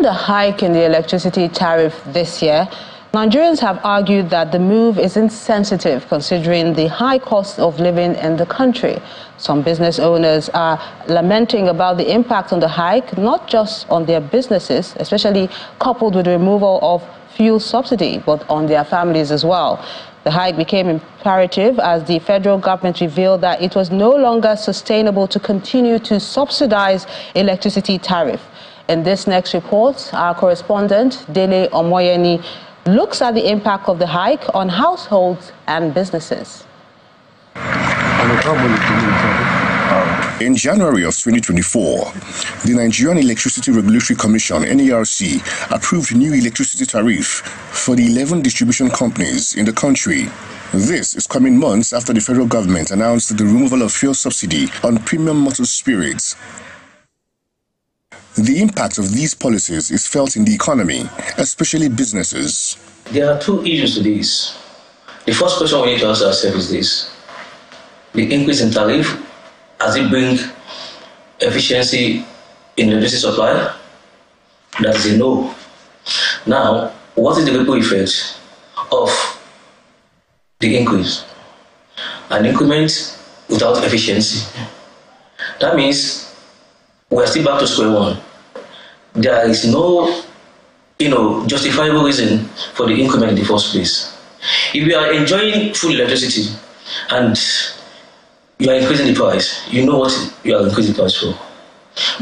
Following the hike in the electricity tariff this year, Nigerians have argued that the move is insensitive considering the high cost of living in the country. Some business owners are lamenting about the impact on the hike, not just on their businesses, especially coupled with the removal of fuel subsidy, but on their families as well. The hike became imperative as the federal government revealed that it was no longer sustainable to continue to subsidize electricity tariff. In this next report, our correspondent, Dele Omoyeni, looks at the impact of the hike on households and businesses. In January of 2024, the Nigerian Electricity Regulatory Commission, NERC, approved new electricity tariff for the 11 distribution companies in the country. This is coming months after the federal government announced the removal of fuel subsidy on premium motor spirits. The impact of these policies is felt in the economy, especially businesses. There are two issues to this. The first question we need to ask ourselves is this: the increase in tariff, does it bring efficiency in electricity supply? That is a no. Now, what is the ripple effect of the increase? An increment without efficiency. That means we are still back to square one. There is no, justifiable reason for the increment in the first place. If you are enjoying full electricity and you are increasing the price, you know what you are increasing the price for.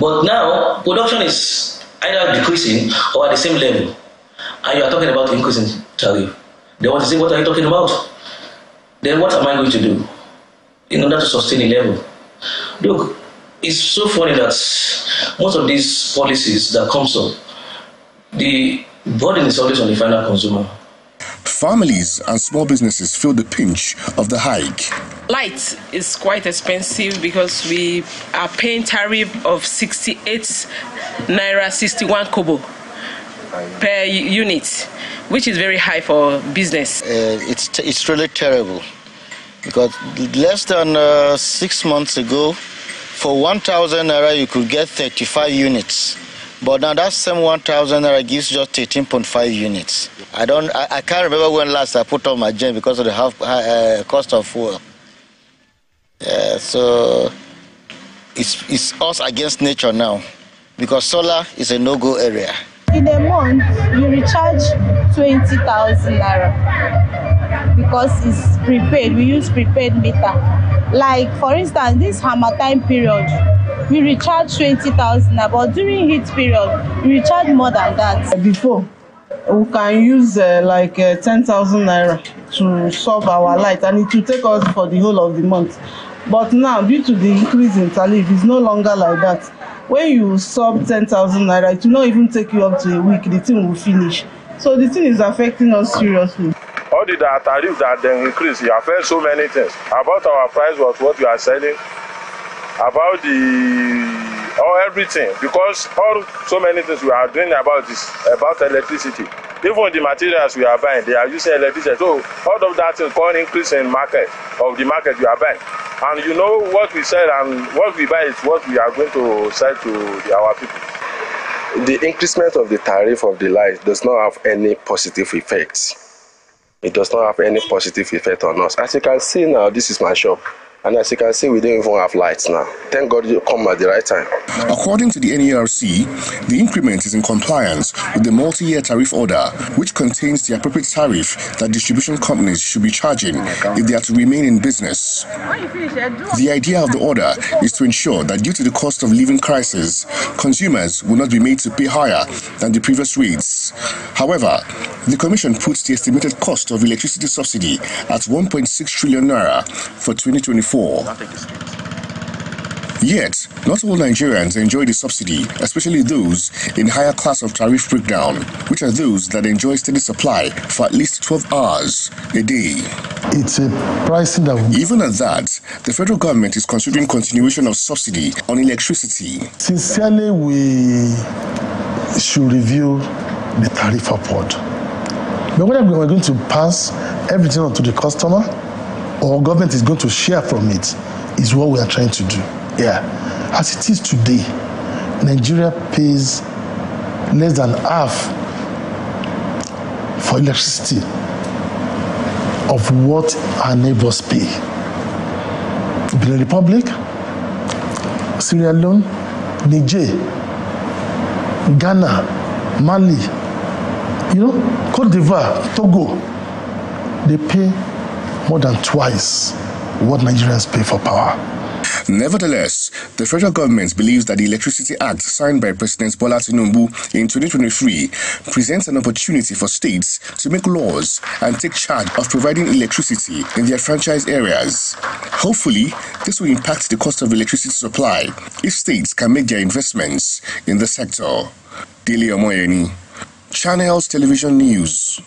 But now, production is either decreasing or at the same level, and you are talking about increasing tariff. They want to say, what are you talking about? Then what am I going to do in order to sustain the level? Look, it's so funny that most of these policies that comes up, the burden is always on the final consumer. Families and small businesses feel the pinch of the hike. Light is quite expensive because we are paying tariff of 68 naira 61 kobo per unit, which is very high for business. It's really terrible because less than 6 months ago, for 1,000 naira you could get 35 units. But now that same 1,000 naira gives just 13.5 units. I can't remember when last I put on my gen because of the high cost of fuel. So it's us against nature now, because solar is a no-go area. In a month, you recharge 20,000 naira because it's prepaid. We use prepaid meter. Like, for instance, this Harmattan period, we recharge 20,000 naira, but during heat period, we recharge more than that. Before, we can use 10,000 naira to solve our light, and it will take us for the whole of the month. But now, due to the increase in tariff, it's no longer like that. When you sub 10,000 naira, it will not even take you up to a week. The thing will finish. So the thing is affecting us seriously. All the tariff that they increase, it affects so many things. About our price, what you are selling, about everything, because so many things we are doing about electricity. Even the materials we are buying, they are using electricity. So all of that is called increase in market of the market we are buying. And you know what we sell and what we buy is what we are going to sell to our people. The increasement of the tariff of the light does not have any positive effects. It does not have any positive effect on us. As you can see now, this is my shop. And as you can see, we don't even have lights now. Thank God you come at the right time. According to the NERC, the increment is in compliance with the multi-year tariff order, which contains the appropriate tariff that distribution companies should be charging if they are to remain in business. The idea of the order is to ensure that due to the cost of living crisis, consumers will not be made to pay higher than the previous rates. However, the Commission puts the estimated cost of electricity subsidy at 1.6 trillion naira for 2024. Yet, not all Nigerians enjoy the subsidy, especially those in higher class of tariff breakdown, which are those that enjoy steady supply for at least 12 hours a day. It's a pricing that... Even at that, the federal government is considering continuation of subsidy on electricity. Sincerely, we should review the tariff upward. But whether we are going to pass everything on to the customer or government is going to share from it is what we are trying to do. Yeah. As it is today, Nigeria pays less than half for electricity of what our neighbors pay. Benin Republic, Sierra Leone, Niger, Ghana, Mali, Cote d'Ivoire, Togo, they pay more than twice what Nigerians pay for power. Nevertheless, the federal government believes that the Electricity Act signed by President Bola Tinubu in 2023 presents an opportunity for states to make laws and take charge of providing electricity in their franchise areas. Hopefully, this will impact the cost of electricity supply if states can make their investments in the sector. Dele Omoyeni, Channels Television News.